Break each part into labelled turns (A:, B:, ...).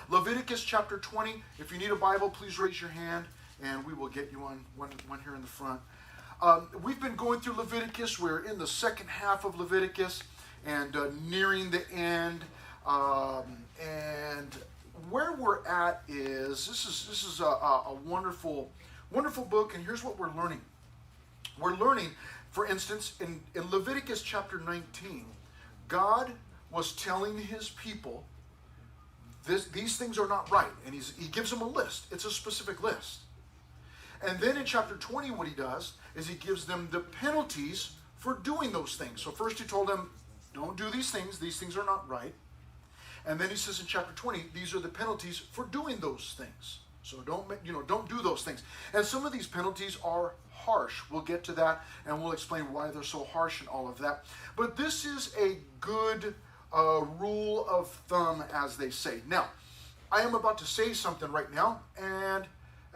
A: Leviticus chapter 20. If you need a Bible, please raise your hand, and we will get you one here in the front. We've been going through Leviticus. We're in the second half of Leviticus and nearing the end. And where we're at is this is a wonderful book. And here's what we're learning. We're learning, for instance, in Leviticus chapter 19, God was telling his people, these things are not right. And he gives them a list. It's a specific list. And then in chapter 20, what he does is he gives them the penalties for doing those things. So first he told them, don't do these things. These things are not right. And then he says in chapter 20, these are the penalties for doing those things. So don't do those things. And some of these penalties are harsh. We'll get to that, and we'll explain why they're so harsh and all of that. But this is a good rule of thumb, as they say. Now, I am about to say something right now, and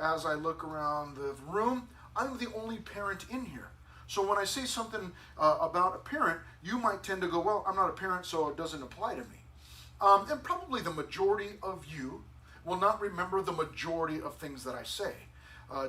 A: as I look around the room, I'm the only parent in here. So when I say something about a parent, you might tend to go, well, I'm not a parent, so it doesn't apply to me. And probably the majority of you will not remember the majority of things that I say.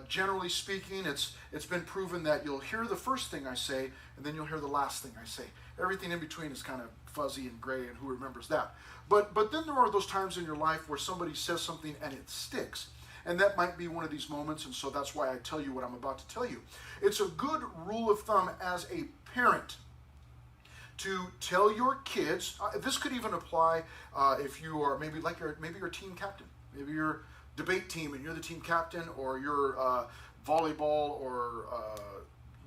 A: Generally speaking, it's been proven that you'll hear the first thing I say, and then you'll hear the last thing I say. Everything in between is kind of fuzzy and gray, and who remembers that? But then there are those times in your life where somebody says something and it sticks. And that might be one of these moments, and so that's why I tell you what I'm about to tell you. It's a good rule of thumb as a parent to tell your kids. This could even apply if you are maybe you're a team captain. Maybe you're debate team and you're the team captain, or you're volleyball, or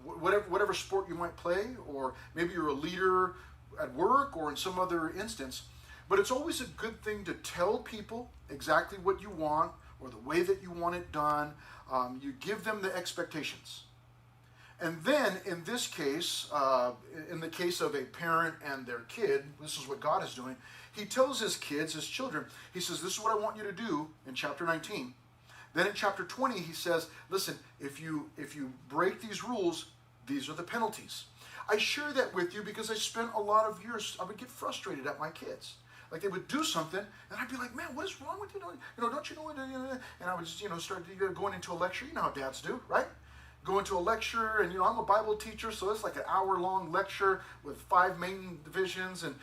A: whatever sport you might play, or maybe you're a leader at work or in some other instance. But it's always a good thing to tell people exactly what you want or the way that you want it done. You give them the expectations. And then in this case, in the case of a parent and their kid, this is what God is doing. He tells his kids, his children, he says, this is what I want you to do in chapter 19. Then in chapter 20, he says, listen, if you break these rules, these are the penalties. I share that with you because I spent a lot of years, I would get frustrated at my kids. Like they would do something, and I'd be like, man, what is wrong with you? Don't you know? And I would just, start going into a lecture. You know how dads do, right? Go into a lecture, and I'm a Bible teacher, so it's like an hour-long lecture with 5 main divisions and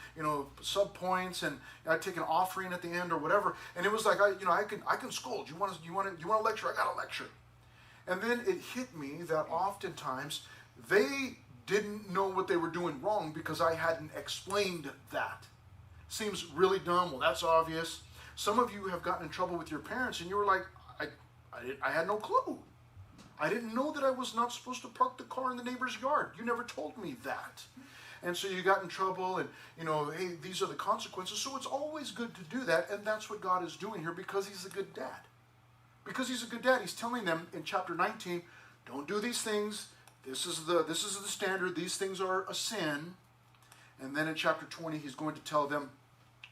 A: sub-points, and I'd take an offering at the end or whatever. And it was like I can scold. You want a lecture? I got a lecture. And then it hit me that oftentimes they didn't know what they were doing wrong because I hadn't explained that. Seems really dumb. Well, that's obvious. Some of you have gotten in trouble with your parents, and you were like, I had no clue. I didn't know that I was not supposed to park the car in the neighbor's yard. You never told me that. And so you got in trouble, and, hey, these are the consequences. So it's always good to do that, and that's what God is doing here because he's a good dad. Because he's a good dad, he's telling them in chapter 19, don't do these things. This is the standard. These things are a sin. And then in chapter 20, he's going to tell them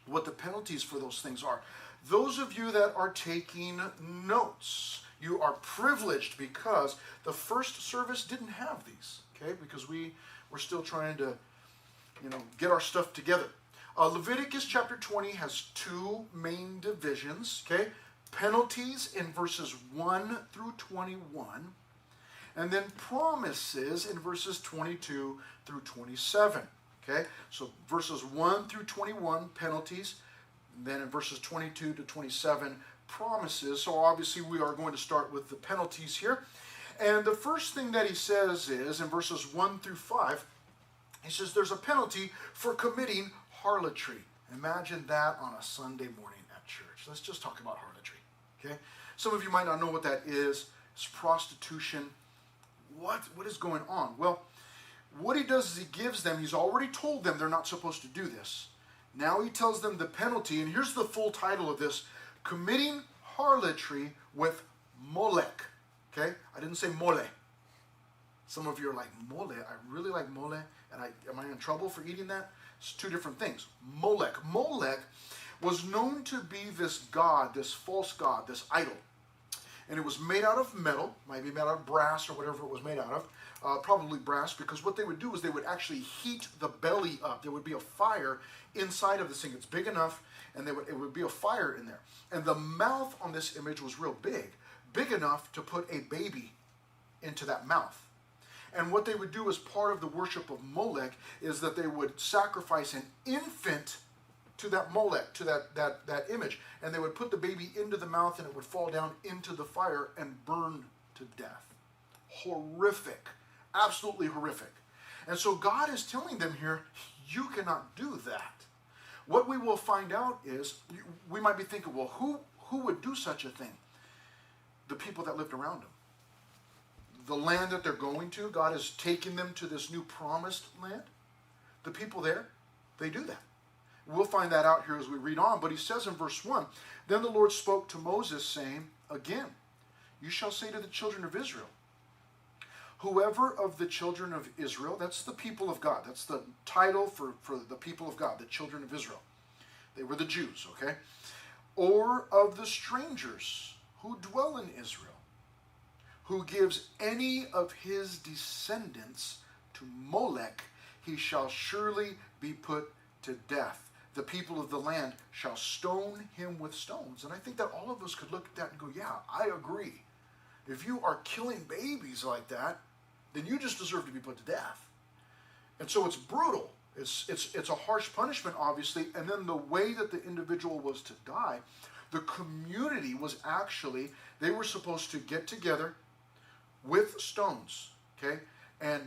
A: what the penalties for those things are. Those of you that are taking notes, you are privileged because the first service didn't have these, okay? Because we're still trying to, get our stuff together. Leviticus chapter 20 has 2 main divisions, okay? Penalties in verses 1 through 21, and then promises in verses 22 through 27, okay? So verses 1 through 21, penalties, and then in verses 22 to 27, promises. So obviously we are going to start with the penalties here. And the first thing that he says is, in verses 1 through 5, he says there's a penalty for committing harlotry. Imagine that on a Sunday morning at church. Let's just talk about harlotry, okay? Some of you might not know what that is. It's prostitution. What is going on? Well, what he does is he gives them, he's already told them they're not supposed to do this. Now he tells them the penalty, and here's the full title of this: committing harlotry with Molech. Okay? I didn't say mole. Some of you are like, mole? I really like mole. And am I in trouble for eating that? It's 2 different things. Molech. Molech was known to be this god, this false god, this idol. And it was made out of metal, might be made out of brass or whatever it was made out of. Probably brass, because what they would do is they would actually heat the belly up. There would be a fire inside of this thing. It's big enough, and it would be a fire in there. And the mouth on this image was real big enough to put a baby into that mouth. And what they would do as part of the worship of Molech is that they would sacrifice an infant to that Molech, to that image. And they would put the baby into the mouth, and it would fall down into the fire and burn to death. Horrific. Absolutely horrific. And so God is telling them here, you cannot do that. What we will find out is, we might be thinking, well, who would do such a thing? The people that lived around them. The land that they're going to, God is taking them to this new promised land. The people there, they do that. We'll find that out here as we read on. But he says in verse 1, then the Lord spoke to Moses, saying, again, you shall say to the children of Israel, whoever of the children of Israel, that's the people of God. That's the title for the people of God, the children of Israel. They were the Jews, okay? Or of the strangers who dwell in Israel, who gives any of his descendants to Molech, he shall surely be put to death. The people of the land shall stone him with stones. And I think that all of us could look at that and go, yeah, I agree. If you are killing babies like that, then you just deserve to be put to death. And so it's brutal. It's a harsh punishment, obviously. And then the way that the individual was to die, the community was actually, they were supposed to get together with stones, okay, and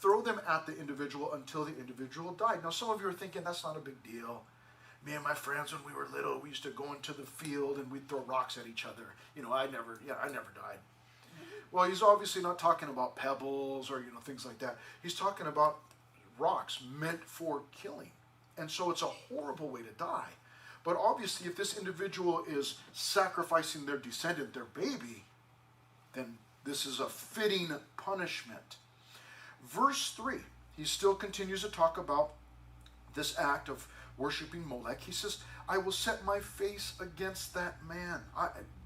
A: throw them at the individual until the individual died. Now, some of you are thinking that's not a big deal. Me and my friends, when we were little, we used to go into the field and we'd throw rocks at each other. I never died. Well, he's obviously not talking about pebbles or things like that. He's talking about rocks meant for killing, and so it's a horrible way to die. But obviously, if this individual is sacrificing their descendant, their baby, then this is a fitting punishment. Verse 3, he still continues to talk about this act of worshiping Molech. He says, I will set my face against that man.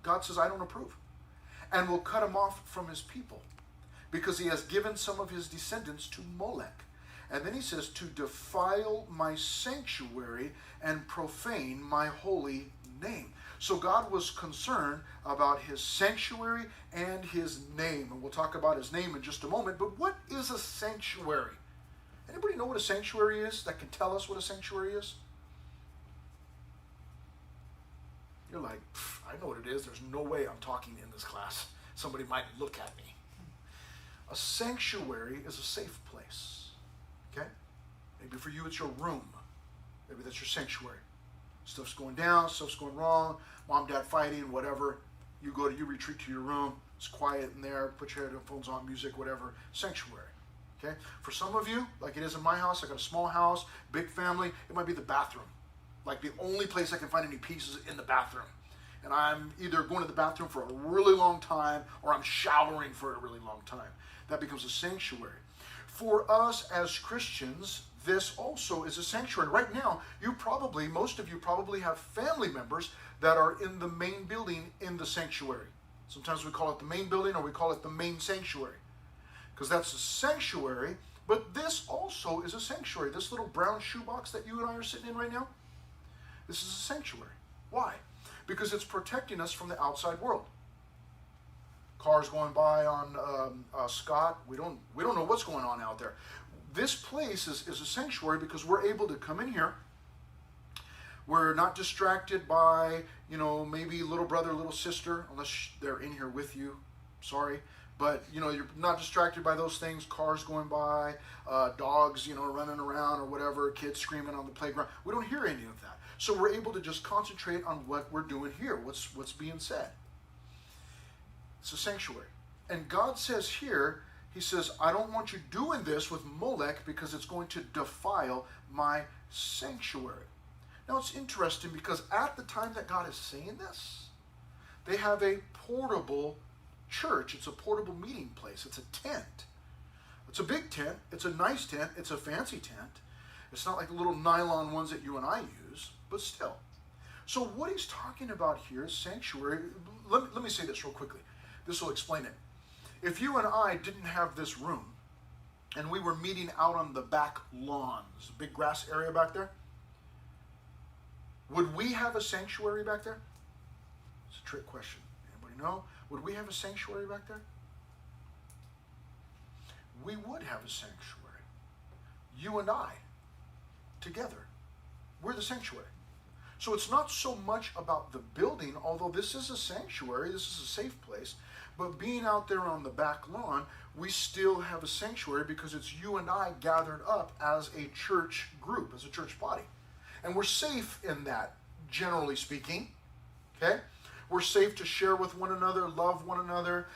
A: God says, I don't approve. And will cut him off from his people, because he has given some of his descendants to Molech. And then he says, to defile my sanctuary and profane my holy name. So God was concerned about his sanctuary and his name. And we'll talk about his name in just a moment. But what is a sanctuary? Anybody know what a sanctuary is that can tell us what a sanctuary is? You're like, I know what it is. There's no way I'm talking in this class. Somebody might look at me. A sanctuary is a safe place. Okay? Maybe for you it's your room. Maybe that's your sanctuary. Stuff's going down, stuff's going wrong, mom, dad fighting, whatever. You retreat to your room. It's quiet in there. Put your headphones on, music, whatever. Sanctuary. Okay? For some of you, like it is in my house, I got a small house, big family, it might be the bathroom. Like the only place I can find any peace is in the bathroom. And I'm either going to the bathroom for a really long time or I'm showering for a really long time. That becomes a sanctuary. For us as Christians, this also is a sanctuary. Right now, most of you probably have family members that are in the main building in the sanctuary. Sometimes we call it the main building or we call it the main sanctuary, because that's a sanctuary. But this also is a sanctuary. This little brown shoebox that you and I are sitting in right now, this is a sanctuary. Why? Because it's protecting us from the outside world. Cars going by on Scott. We don't know what's going on out there. This place is a sanctuary because we're able to come in here. We're not distracted by, maybe little brother, little sister, unless they're in here with you. Sorry. But, you're not distracted by those things, cars going by, dogs, running around or whatever, kids screaming on the playground. We don't hear any of that. So we're able to just concentrate on what we're doing here, what's being said. It's a sanctuary. And God says here, he says, I don't want you doing this with Molech because it's going to defile my sanctuary. Now it's interesting because at the time that God is saying this, they have a portable church. It's a portable meeting place. It's a tent. It's a big tent. It's a nice tent. It's a fancy tent. It's not like the little nylon ones that you and I use, but still. So what he's talking about here is sanctuary. Let me say this real quickly. This will explain it. If you and I didn't have this room and we were meeting out on the back lawn, there's a big grass area back there. Would we have a sanctuary back there? It's a trick question. Anybody know? Would we have a sanctuary back there? We would have a sanctuary. You and I, together, we're the sanctuary. So it's not so much about the building, although this is a sanctuary, this is a safe place, but being out there on the back lawn, we still have a sanctuary because it's you and I gathered up as a church group, as a church body. And we're safe in that, generally speaking, okay? We're safe to share with one another, love one another,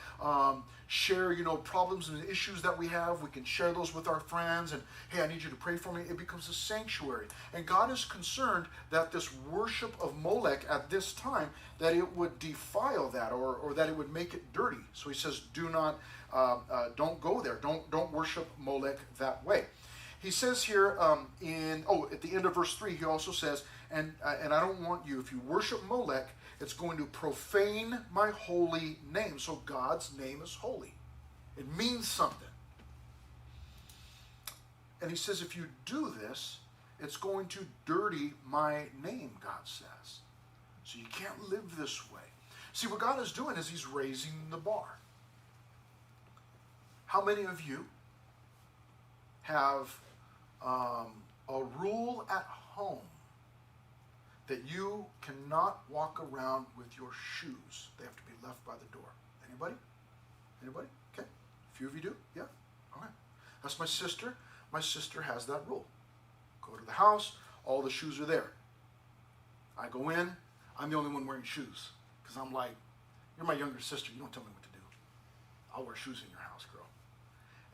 A: share, problems and issues that we have. We can share those with our friends, and hey, I need you to pray for me. It becomes a sanctuary. And God is concerned that this worship of Molech at this time, that it would defile that, or that it would make it dirty. So he says, don't go there. Don't worship Molech that way. He says here at the end of verse 3, he also says, and I don't want you, if you worship Molech, it's going to profane my holy name. So God's name is holy. It means something. And he says, if you do this, it's going to dirty my name, God says. So you can't live this way. See, what God is doing is he's raising the bar. How many of you have a rule at home that you cannot walk around with your shoes? They have to be left by the door. Anybody? Anybody? Okay. A few of you do? Yeah? Okay. That's my sister. My sister has that rule. Go to the house, all the shoes are there. I go in, I'm the only one wearing shoes. Because I'm like, you're my younger sister, you don't tell me what to do. I'll wear shoes in your house, girl.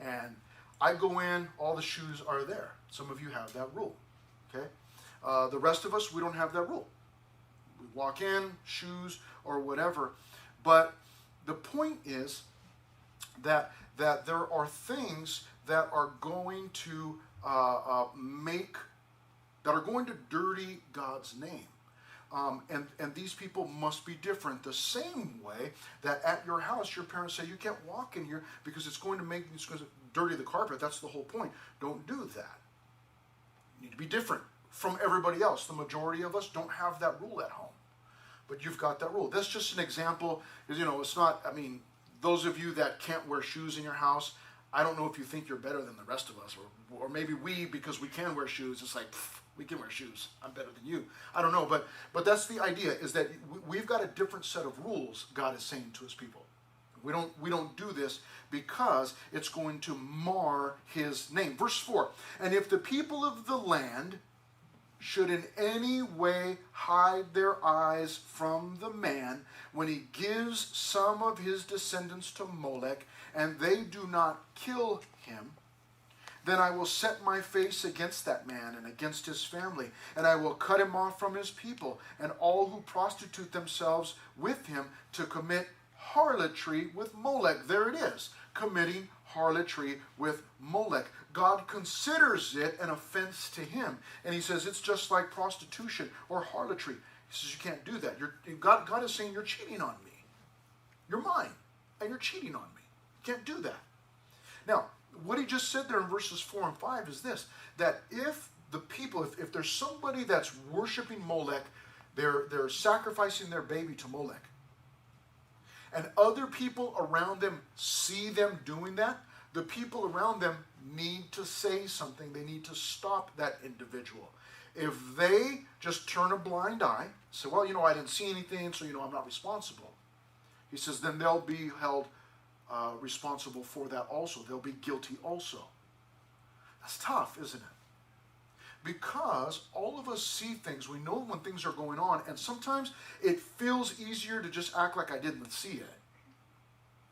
A: And I go in, all the shoes are there. Some of you have that rule. Okay? The rest of us, we don't have that rule. We walk in, shoes, or whatever. But the point is that there are things that are going to dirty God's name. And these people must be different. The same way that at your house, your parents say, you can't walk in here because it's going to dirty the carpet. That's the whole point. Don't do that. You need to be different from everybody else. The majority of us don't have that rule at home, but you've got that rule. That's just an example. It's not, those of you that can't wear shoes in your house, I don't know if you think you're better than the rest of us, or maybe because we can wear shoes, it's like, we can wear shoes, I'm better than you. I don't know, but that's the idea, is that we've got a different set of rules God is saying to his people. We don't do this because it's going to mar his name. Verse 4, and if the people of the land should in any way hide their eyes from the man when he gives some of his descendants to Molech, and they do not kill him, then I will set my face against that man and against his family, and I will cut him off from his people, and all who prostitute themselves with him to commit harlotry with Molech. There it is, committing harlotry with Molech. God considers it an offense to him. And he says it's just like prostitution or harlotry. He says you can't do that. God is saying you're cheating on me. You're mine, and you're cheating on me. You can't do that. Now, what he just said there in verses 4 and 5 is this, that if the people, if there's somebody that's worshiping Molech, they're sacrificing their baby to Molech, and other people around them see them doing that, the people around them need to say something. They need to stop that individual. If they just turn a blind eye, say, well, I didn't see anything, so, I'm not responsible. He says, then they'll be held responsible for that also. They'll be guilty also. That's tough, isn't it? Because all of us see things. We know when things are going on, and sometimes it feels easier to just act like I didn't see it.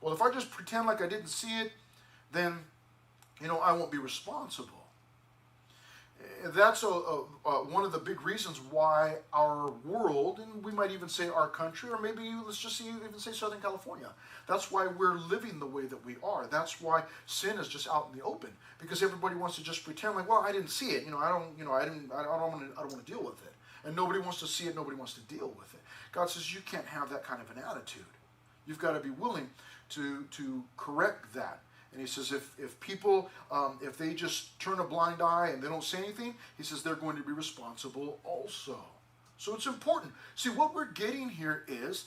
A: Well, if I just pretend like I didn't see it, then, I won't be responsible. That's one of the big reasons why our world, and we might even say our country, or maybe let's just even say Southern California, that's why we're living the way that we are. That's why sin is just out in the open, because everybody wants to just pretend like, well, I didn't see it. I don't want to deal with it. And nobody wants to see it. Nobody wants to deal with it. God says you can't have that kind of an attitude. You've got to be willing to correct that. And he says if people, if they just turn a blind eye and they don't say anything, he says they're going to be responsible also. So it's important. See, what we're getting here is,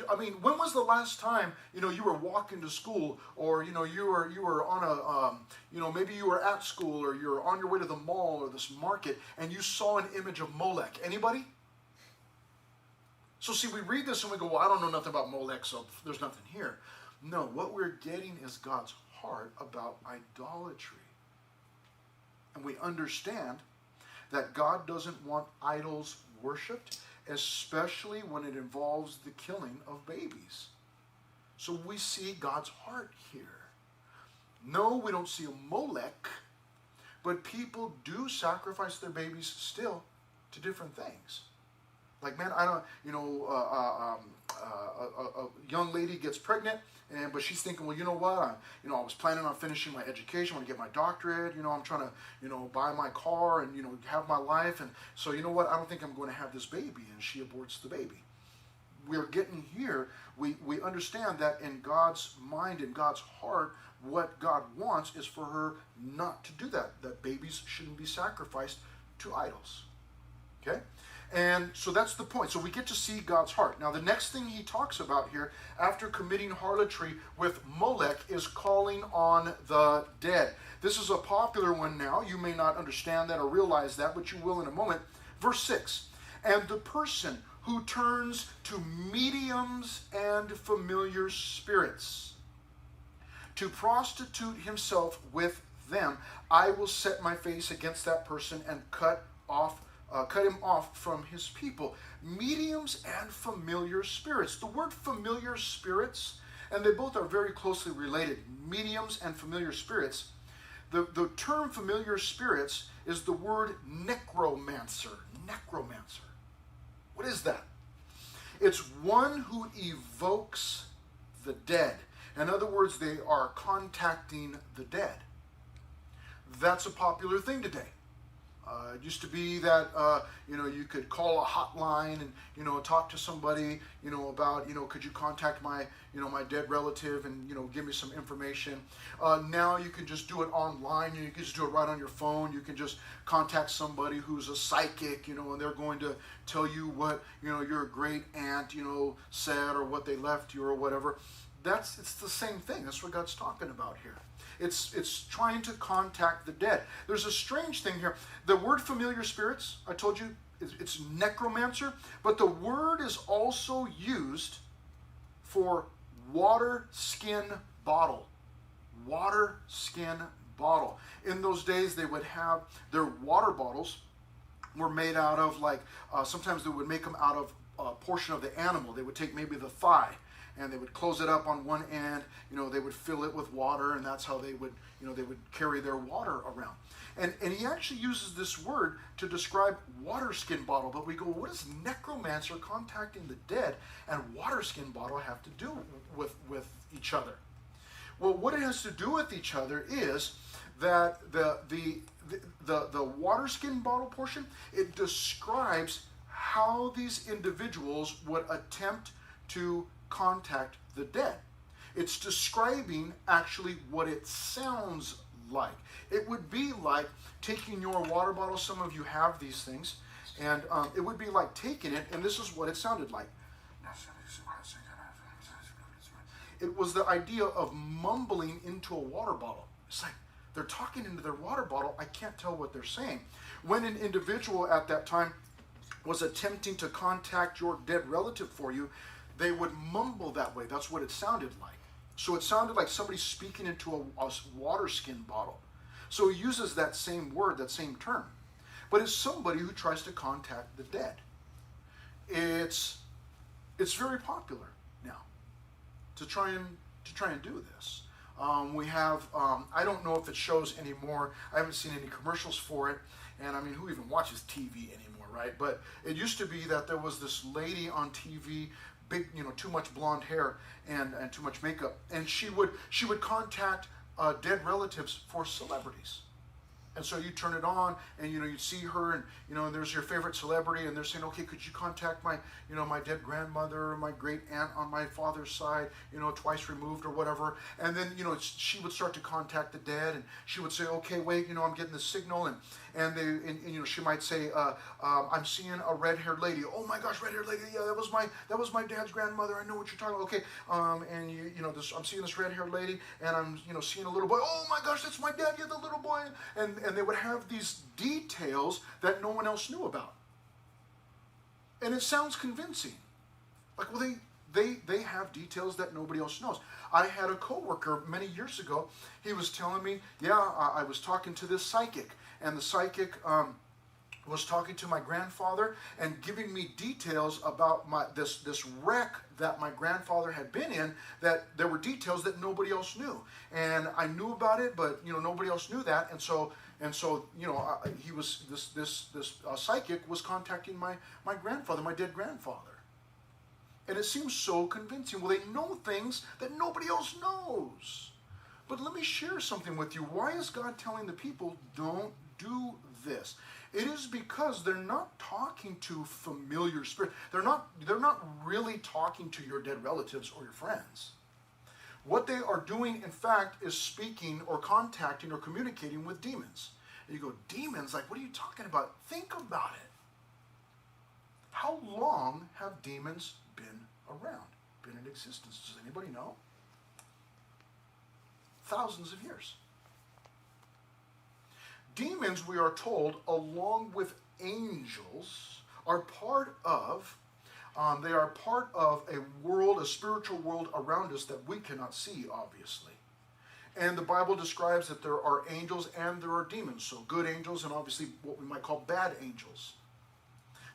A: I mean, when was the last time, you were walking to school, or, you were on maybe you were at school, or you're on your way to the mall or this market, and you saw an image of Molech? Anybody? So see, we read this and we go, well, I don't know nothing about Molech, so there's nothing here. No, what we're getting is God's heart about idolatry. And we understand that God doesn't want idols worshipped, especially when it involves the killing of babies. So we see God's heart here. No, we don't see a Molech, but people do sacrifice their babies still to different things. Like, man, I don't, a young lady gets pregnant, but she's thinking, well, you know what, I was planning on finishing my education, I want to get my doctorate, I'm trying to, buy my car and, have my life, and so, you know what, I don't think I'm going to have this baby, and she aborts the baby. We're getting here, we understand that in God's mind, in God's heart, what God wants is for her not to do that babies shouldn't be sacrificed to idols, okay? And so that's the point. So we get to see God's heart. Now the next thing he talks about here, after committing harlotry with Molech, is calling on the dead. This is a popular one now. You may not understand that or realize that, but you will in a moment. Verse 6, and the person who turns to mediums and familiar spirits to prostitute himself with them, I will set my face against that person and cut him off from his people. Mediums and familiar spirits. The word familiar spirits, and they both are very closely related, mediums and familiar spirits. The term familiar spirits is the word necromancer. Necromancer. What is that? It's one who evokes the dead. In other words, they are contacting the dead. That's a popular thing today. It used to be that, you could call a hotline and, talk to somebody, about, could you contact my, my dead relative and, give me some information. Now you can just do it online. You can just do it right on your phone. You can just contact somebody who's a psychic, and they're going to tell you what, your great aunt, said, or what they left you or whatever. It's the same thing. That's what God's talking about here. It's trying to contact the dead. There's a strange thing here. The word familiar spirits, I told you, it's necromancer, but the word is also used for water skin bottle. Water skin bottle. In those days, they would have their water bottles were made out of, sometimes they would make them out of a portion of the animal. They would take maybe the thigh, and they would close it up on one end, they would fill it with water, and that's how they would, they would carry their water around. And he actually uses this word to describe water skin bottle, but we go, what does necromancer contacting the dead and water skin bottle have to do with each other? Well, what it has to do with each other is that the water skin bottle portion, it describes how these individuals would attempt to contact the dead. It's describing actually what it sounds like. It would be like taking your water bottle. Some of you have these things, and it would be like taking it, and this is what it sounded like. It was the idea of mumbling into a water bottle. It's like they're talking into their water bottle. I can't tell what they're saying. When an individual at that time was attempting to contact your dead relative for you, they would mumble that way. That's what it sounded like. So it sounded like somebody speaking into a water skin bottle. So he uses that same word, that same term. But it's somebody who tries to contact the dead. It's very popular now to try and do this. We have, I don't know if it shows anymore. I haven't seen any commercials for it. And I mean, who even watches TV anymore, right? But it used to be that there was this lady on TV, big, too much blonde hair and too much makeup, and she would contact dead relatives for celebrities. And so you turn it on, and you'd see her, and and there's your favorite celebrity, and they're saying, okay, could you contact my my dead grandmother or my great aunt on my father's side, twice removed or whatever. And then she would start to contact the dead, and she would say, okay, wait, I'm getting the signal, and she might say, I'm seeing a red-haired lady. Oh my gosh, red-haired lady, yeah, that was my dad's grandmother. I know what you're talking about. Okay, I'm seeing this red-haired lady, and I'm seeing a little boy. Oh my gosh, that's my dad. Yeah, the little boy. And they would have these details that no one else knew about, and it sounds convincing. Like, well, they have details that nobody else knows. I had a coworker many years ago. He was telling me, yeah, I was talking to this psychic, and the psychic was talking to my grandfather and giving me details about this wreck that my grandfather had been in. That there were details that nobody else knew, and I knew about it, but nobody else knew that, and so he was this psychic was contacting my grandfather, my dead grandfather. And it seems so convincing. Well, they know things that nobody else knows. But let me share something with you. Why is God telling the people, don't do this? It is because they're not talking to familiar spirits. They're not really talking to your dead relatives or your friends. What they are doing, in fact, is speaking or contacting or communicating with demons. And you go, demons? Like, what are you talking about? Think about it. How long have demons been around, been in existence? Does anybody know? Thousands of years. Demons, we are told, along with angels, are part of a world, a spiritual world around us that we cannot see, obviously. And the Bible describes that there are angels and there are demons. So good angels and obviously what we might call bad angels.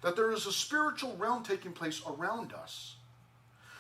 A: That there is a spiritual realm taking place around us.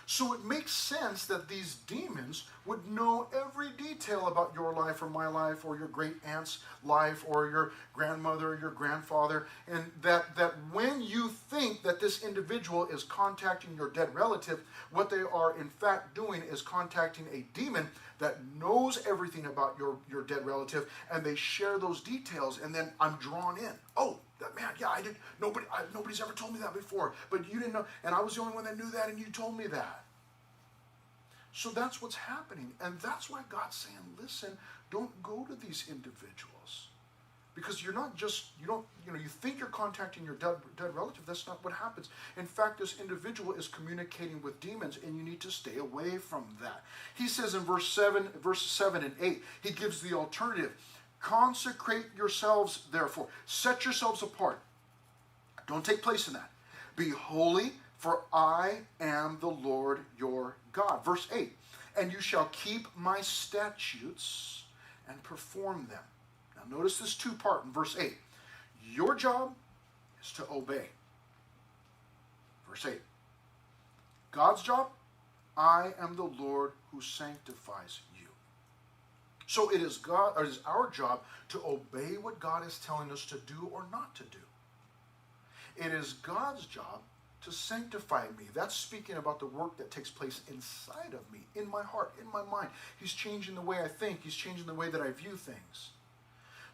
A: So it makes sense that these demons would know every detail about your life or my life or your great aunt's life or your grandmother or your grandfather. And that when you think that this individual is contacting your dead relative, what they are in fact doing is contacting a demon that knows everything about your dead relative, and they share those details, and then I'm drawn in. Oh, that man, yeah, I did. Nobody's ever told me that before, but you didn't know, and I was the only one that knew that, and you told me that. So that's what's happening, and that's why God's saying, listen, don't go to these individuals, because you think you're contacting your dead relative. That's not what happens. In fact, this individual is communicating with demons, and you need to stay away from that. He says in verses 7 and 8, he gives the alternative. Consecrate yourselves, therefore. Set yourselves apart. Don't take place in that. Be holy, for I am the Lord your God. Verse 8, and you shall keep my statutes and perform them. Now notice this two-part in verse 8. Your job is to obey. Verse 8. God's job, I am the Lord who sanctifies you. So it is our job to obey what God is telling us to do or not to do. It is God's job to sanctify me. That's speaking about the work that takes place inside of me, in my heart, in my mind. He's changing the way I think. He's changing the way that I view things.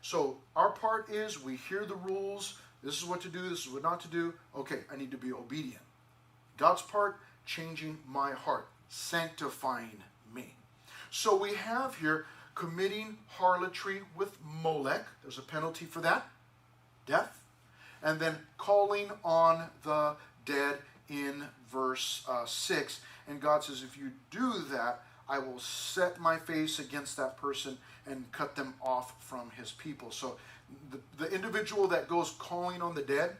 A: So our part is we hear the rules. This is what to do. This is what not to do. Okay, I need to be obedient. God's part, changing my heart, sanctifying me. So we have here committing harlotry with Molech. There's a penalty for that, death. And then calling on the dead in verse 6. And God says, if you do that, I will set my face against that person and cut them off from his people. So the individual that goes calling on the dead,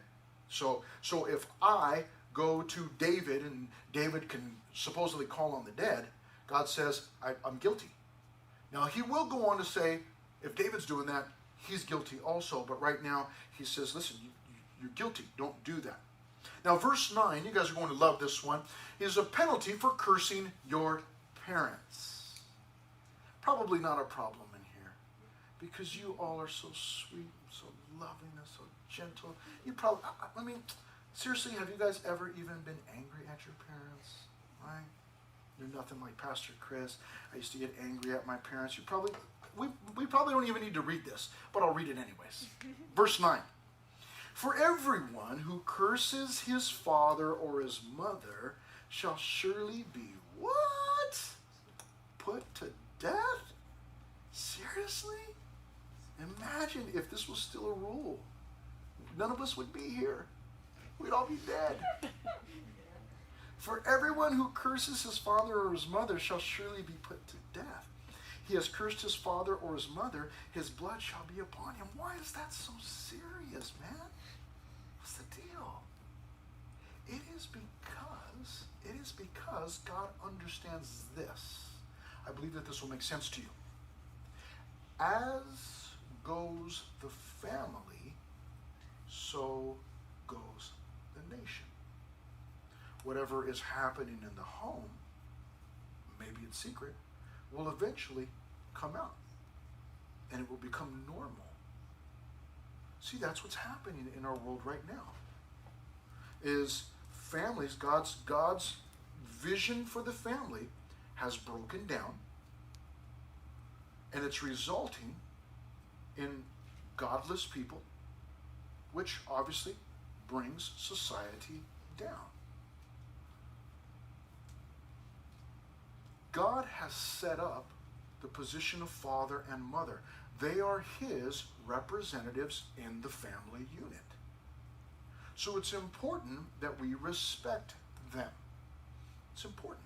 A: so if I go to David and David can supposedly call on the dead, God says, I'm guilty. Now he will go on to say, if David's doing that, he's guilty also. But right now he says, listen, you're guilty. Don't do that. Now verse 9, you guys are going to love this one, is a penalty for cursing your parents. Probably not a problem in here, because you all are so sweet, so loving, and so gentle. You probably, I mean, seriously, have you guys ever even been angry at your parents? Right? You're nothing like Pastor Chris. I used to get angry at my parents. We probably don't even need to read this, but I'll read it anyways. Verse 9. For everyone who curses his father or his mother shall surely be what? Put to death? Seriously? Imagine if this was still a rule. None of us would be here. We'd all be dead. For everyone who curses his father or his mother shall surely be put to death. He has cursed his father or his mother, his blood shall be upon him. Why is that so serious, man? What's the deal? It is because God understands this. I believe that this will make sense to you. As goes the family, so goes the nation. Whatever is happening in the home, maybe it's secret, will eventually come out. And it will become normal. See, that's what's happening in our world right now. Is families, God's vision for the family has broken down, and it's resulting in godless people, which obviously brings society down. God has set up the position of father and mother. They are his representatives in the family unit. So it's important that we respect them. It's important.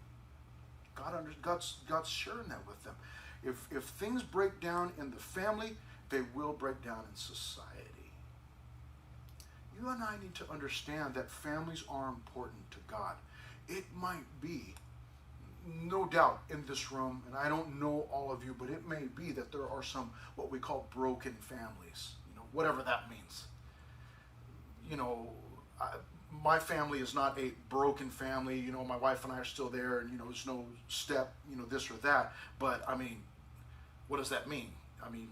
A: God's sharing that with them. If things break down in the family, they will break down in society. You and I need to understand that families are important to God. It might be, no doubt, in this room, and I don't know all of you, but it may be that there are some what we call broken families, whatever that means. My family is not a broken family. My wife and I are still there, and there's no step, this or that. But I mean, what does that mean? I mean,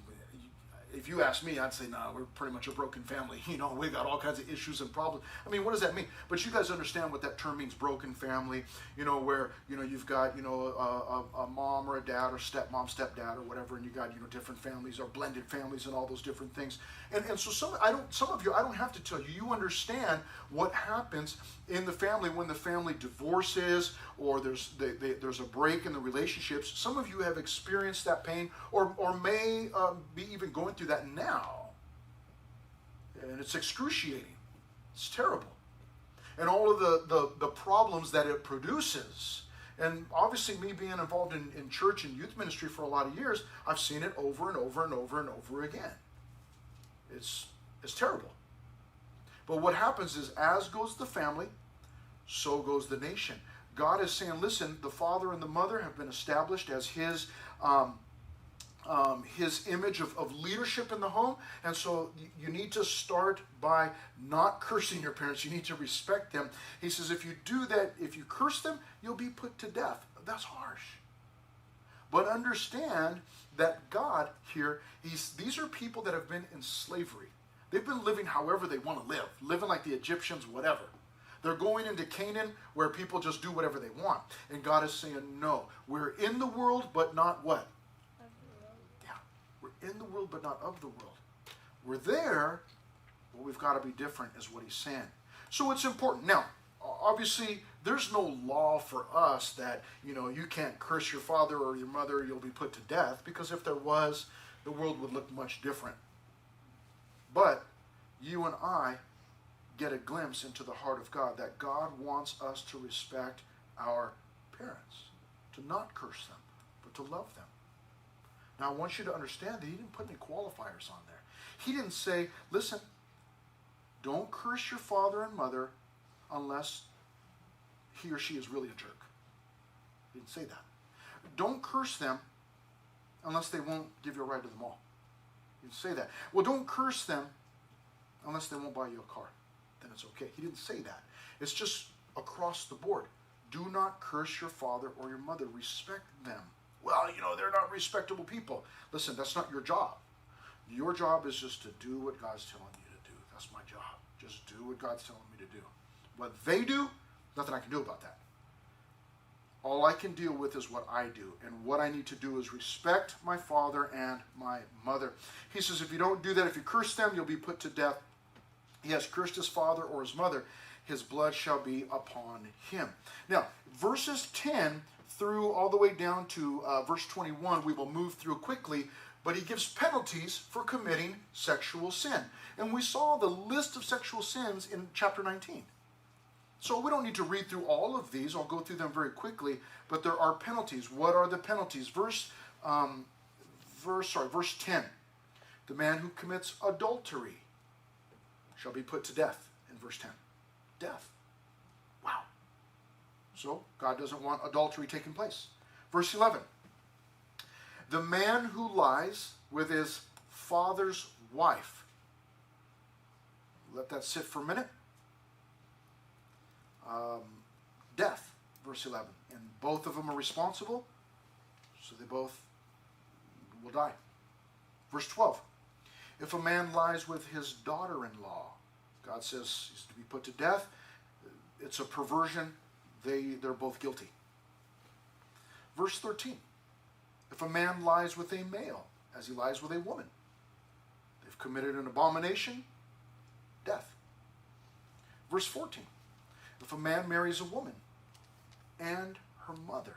A: if you ask me, I'd say, nah, we're pretty much a broken family. We got all kinds of issues and problems. I mean, what does that mean? But you guys understand what that term means, broken family, where, you've got, a mom or a dad or stepmom, stepdad or whatever, and you got, different families or blended families and all those different things. And so some of you, I don't have to tell you, you understand what happens in the family when the family divorces or there's a break in the relationships. Some of you have experienced that pain or may be even going through that now. And it's excruciating. It's terrible. And all of the problems that it produces. And obviously me being involved in church and youth ministry for a lot of years, I've seen it over and over and over and over again. It's terrible. But what happens is, as goes the family, so goes the nation. God is saying, listen, the father and the mother have been established as his image of leadership in the home. And so you need to start by not cursing your parents. You need to respect them. He says, if you do that, if you curse them, you'll be put to death. That's harsh. But understand that God here, these are people that have been in slavery. They've been living however they want to live, living like the Egyptians, whatever. They're going into Canaan where people just do whatever they want. And God is saying, no, we're in the world, but not what? Yeah, we're in the world, but not of the world. We're there, but we've got to be different, is what he's saying. So it's important. Now, obviously, there's no law for us that, you can't curse your father or your mother, you'll be put to death, because if there was, the world would look much different. But you and I get a glimpse into the heart of God, that God wants us to respect our parents, to not curse them, but to love them. Now, I want you to understand that he didn't put any qualifiers on there. He didn't say, listen, don't curse your father and mother unless he or she is really a jerk. He didn't say that. Don't curse them unless they won't give you a ride to the mall. He didn't say that. Well, don't curse them unless they won't buy you a car. Then it's okay. He didn't say that. It's just across the board. Do not curse your father or your mother. Respect them. Well, they're not respectable people. Listen, that's not your job. Your job is just to do what God's telling you to do. That's my job. Just do what God's telling me to do. What they do, nothing I can do about that. All I can deal with is what I do. And what I need to do is respect my father and my mother. He says, if you don't do that, if you curse them, you'll be put to death. He has cursed his father or his mother. His blood shall be upon him. Now, verses 10 through all the way down to verse 21, we will move through quickly. but he gives penalties for committing sexual sin. And we saw the list of sexual sins in chapter 19. So we don't need to read through all of these. I'll go through them very quickly, but there are penalties. What are the penalties? Verse 10. The man who commits adultery shall be put to death in verse 10. Death. Wow. So God doesn't want adultery taking place. Verse 11. The man who lies with his father's wife. Let that sit for a minute. Death, verse 11. And both of them are responsible, so they both will die. Verse 12. If a man lies with his daughter-in-law, God says he's to be put to death. It's a perversion. They're both guilty. Verse 13. If a man lies with a male, as he lies with a woman, they've committed an abomination, death. Verse 14. If a man marries a woman and her mother,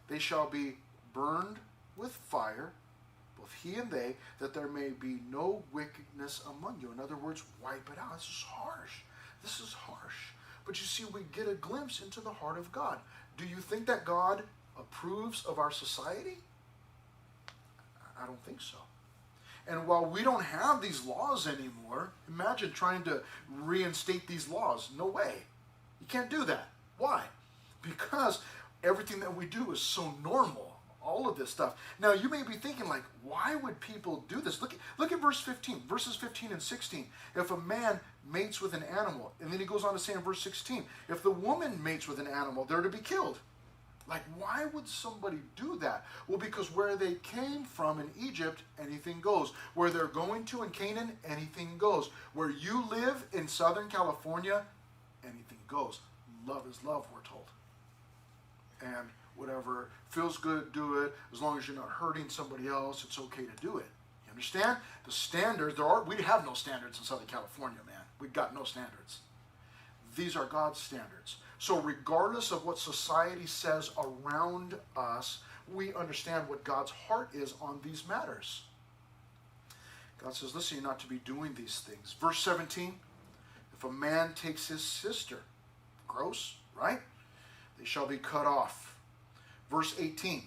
A: they shall be burned with fire, both he and they, that there may be no wickedness among you. In other words, wipe it out. This is harsh. This is harsh. But you see, we get a glimpse into the heart of God. Do you think that God approves of our society? I don't think so. And while we don't have these laws anymore, imagine trying to reinstate these laws. No way. You can't do that. Why? Because everything that we do is so normal. All of this stuff. Now, you may be thinking, like, why would people do this? Look at verse 15, verses 15 and 16. If a man mates with an animal, and then he goes on to say in verse 16, if the woman mates with an animal, they're to be killed. Like, why would somebody do that? Well, because where they came from in Egypt, anything goes. Where they're going to in Canaan, anything goes. Where you live in Southern California, anything goes. Love is love, we're told. And whatever feels good, do it. As long as you're not hurting somebody else, it's okay to do it. You understand? The standards, we have no standards in Southern California, man. We've got no standards. These are God's standards. So regardless of what society says around us, we understand what God's heart is on these matters. God says, listen, you're not to be doing these things. Verse 17, if a man takes his sister, gross, right? They shall be cut off. Verse 18,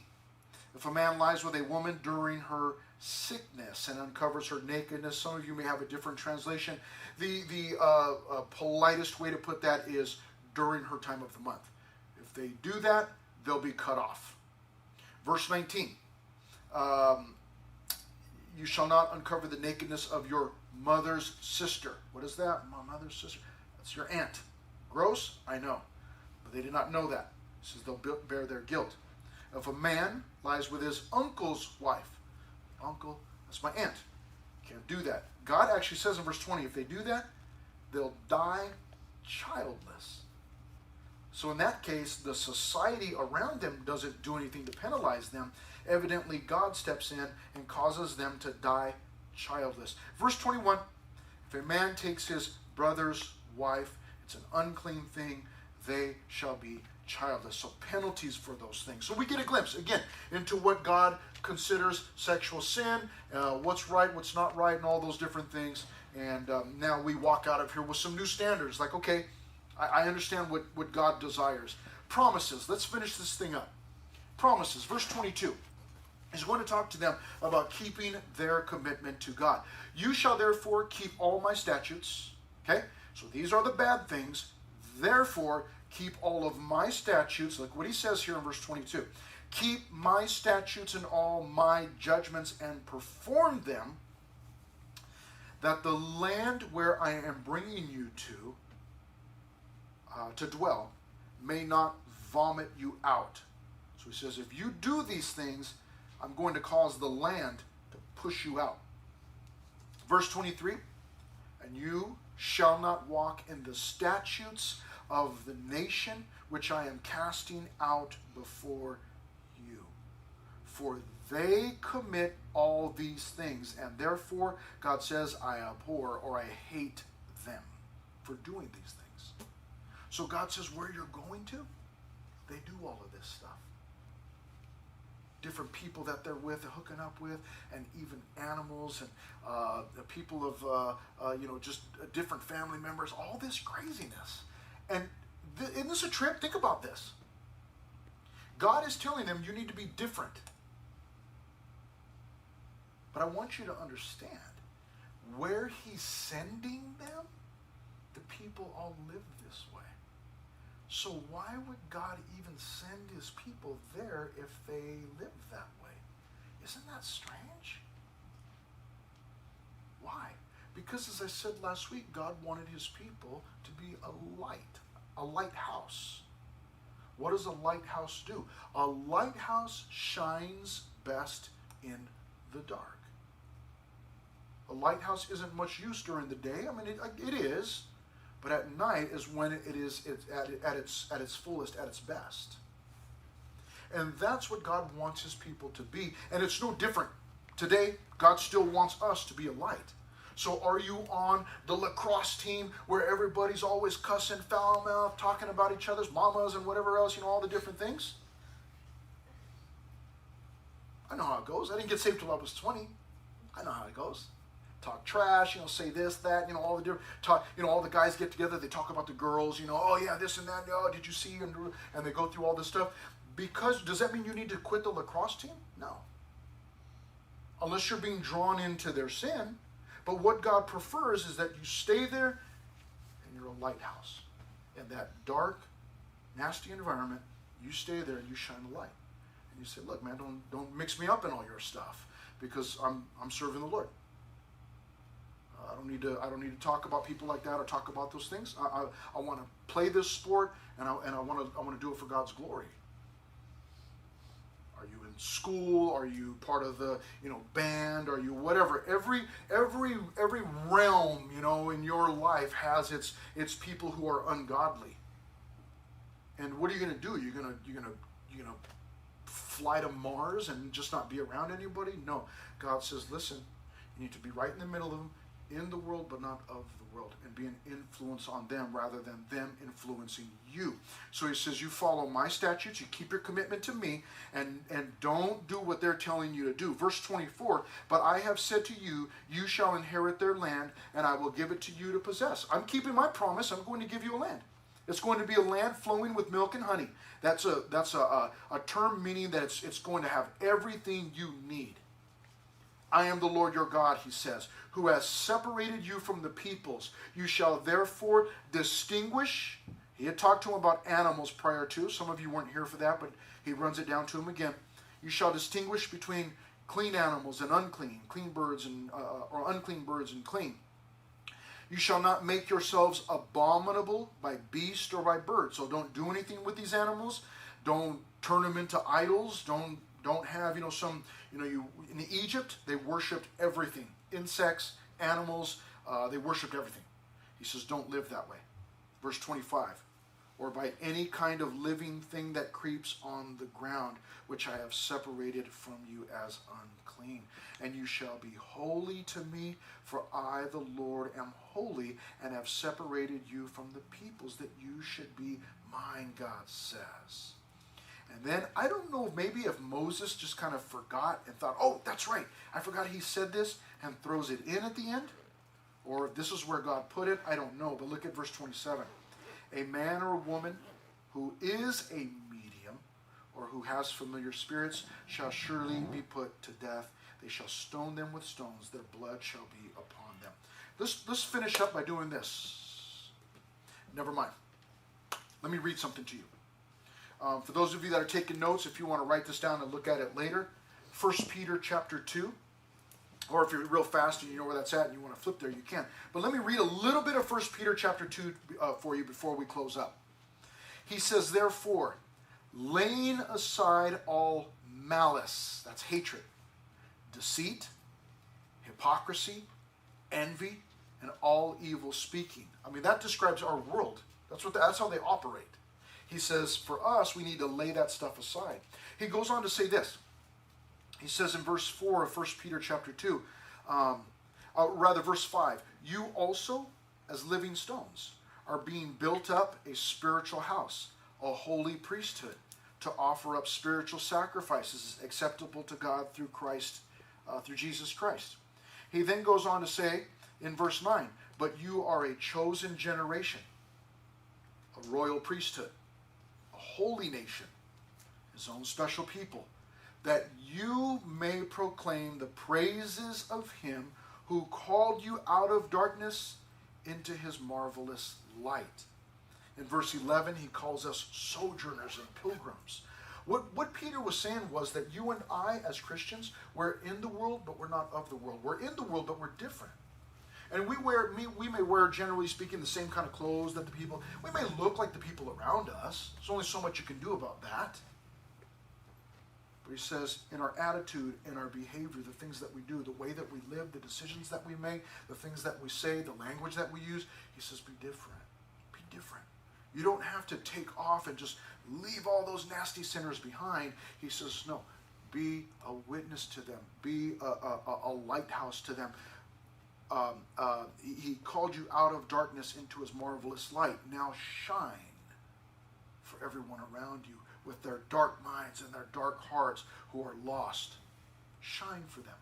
A: if a man lies with a woman during her sickness and uncovers her nakedness, some of you may have a different translation. The politest way to put that is during her time of the month. If they do that, they'll be cut off. Verse 19, you shall not uncover the nakedness of your mother's sister. What is that? My mother's sister. That's your aunt. Gross? I know. But they did not know that. It says they'll bear their guilt. If a man lies with his uncle's wife, uncle, that's my aunt. Can't do that. God actually says in verse 20, if they do that, they'll die childless. So in that case, the society around them doesn't do anything to penalize them. Evidently, God steps in and causes them to die childless. Verse 21, if a man takes his brother's wife, it's an unclean thing, they shall be childless. So penalties for those things. So we get a glimpse, again, into what God considers sexual sin, what's right, what's not right, and all those different things. And now we walk out of here with some new standards. Like, okay, I understand what God desires. Promises. Let's finish this thing up. Promises. Verse 22. He's going to talk to them about keeping their commitment to God. You shall therefore keep all my statutes. Okay? So these are the bad things. Therefore, keep all of my statutes. Look what he says here in verse 22. Keep my statutes and all my judgments and perform them, that the land where I am bringing you to dwell may not vomit you out. So he says, if you do these things, I'm going to cause the land to push you out. Verse 23, and you shall not walk in the statutes of the nation which I am casting out before you. For they commit all these things, and therefore, God says, I abhor or I hate them for doing these things. So God says, where you're going to, they do all of this stuff. different people that they're with, hooking up with, and even animals and the people of, just different family members, all this craziness. And isn't this a trip? Think about this. God is telling them you need to be different. But I want you to understand where he's sending them, the people all live this way. So why would God even send his people there if they live that way? Isn't that strange? Why? Because as I said last week, God wanted his people to be a light, a lighthouse. What does a lighthouse do? A lighthouse shines best in the dark. A lighthouse isn't much use during the day. I mean, it is, but at night is when it's at its fullest, at its best. And that's what God wants his people to be. And it's no different. Today, God still wants us to be a light. So are you on the lacrosse team where everybody's always cussing, foul mouth, talking about each other's mamas and whatever else, all the different things? I know how it goes. I didn't get saved till I was 20. I know how it goes. Talk trash, say this, that, all the different talk, all the guys get together, they talk about the girls, oh yeah, this and that, oh, did you see, and they go through all this stuff. Because, does that mean you need to quit the lacrosse team? No. Unless you're being drawn into their sin. But what God prefers is that you stay there and you're a lighthouse. In that dark, nasty environment, you stay there and you shine the light. And you say, look, man, don't mix me up in all your stuff because I'm serving the Lord. I don't need to talk about people like that or talk about those things. I want to play this sport and I want to do it for God's glory. Are you in school? Are you part of the band? Are you whatever? Every realm in your life has its people who are ungodly. And what are you going to do? You're gonna fly to Mars and just not be around anybody? No. God says, listen, you need to be right in the middle of them, in the world, but not of the world, and be an influence on them rather than them influencing you. So he says, you follow my statutes, you keep your commitment to me, and don't do what they're telling you to do. Verse 24, but I have said to you, you shall inherit their land, and I will give it to you to possess. I'm keeping my promise. I'm going to give you a land. It's going to be a land flowing with milk and honey. That's a term meaning that it's going to have everything you need. I am the Lord your God, he says, who has separated you from the peoples. You shall therefore distinguish. He had talked to him about animals prior to. Some of you weren't here for that, but he runs it down to him again. You shall distinguish between clean animals and unclean, clean birds and or unclean birds and clean. You shall not make yourselves abominable by beast or by bird. So don't do anything with these animals. Don't turn them into idols. Don't have in Egypt they worshipped everything, insects, animals. They worshipped everything. He says don't live that way. Verse 25, or by any kind of living thing that creeps on the ground, which I have separated from you as unclean. And you shall be holy to me, for I, the Lord, am holy, and have separated you from the peoples, that you should be mine, God says. And then, I don't know, maybe if Moses just kind of forgot and thought, oh, that's right, I forgot he said this, and throws it in at the end, or if this is where God put it, I don't know. But look at verse 27. A man or a woman who is a medium, or who has familiar spirits, shall surely be put to death. They shall stone them with stones. Their blood shall be upon them. Let's finish up by doing this. Never mind. Let me read something to you. For those of you that are taking notes, if you want to write this down and look at it later, 1 Peter chapter 2. Or if you're real fast and you know where that's at and you want to flip there, you can. But let me read a little bit of 1 Peter chapter 2 for you before we close up. He says, therefore, laying aside all malice, that's hatred, deceit, hypocrisy, envy, and all evil speaking. I mean, that describes our world. That's how they operate. He says, for us, we need to lay that stuff aside. He goes on to say this. He says in verse 4 of 1 Peter chapter 2, verse 5, you also, as living stones, are being built up a spiritual house, a holy priesthood, to offer up spiritual sacrifices acceptable to God through Christ, through Jesus Christ. He then goes on to say in verse 9, but you are a chosen generation, a royal priesthood, a holy nation, his own special people, that you may proclaim the praises of him who called you out of darkness into his marvelous light. In verse 11, he calls us sojourners and pilgrims. What Peter was saying was that you and I, as Christians, we're in the world, but we're not of the world. We're in the world, but we're different. And we may wear, generally speaking, the same kind of clothes that the people, we may look like the people around us. There's only so much you can do about that. But he says, in our attitude, in our behavior, the things that we do, the way that we live, the decisions that we make, the things that we say, the language that we use, he says, be different. Be different. You don't have to take off and just leave all those nasty sinners behind. He says, no, be a witness to them. Be a lighthouse to them. He called you out of darkness into his marvelous light. Now shine for everyone around you with their dark minds and their dark hearts who are lost. Shine for them.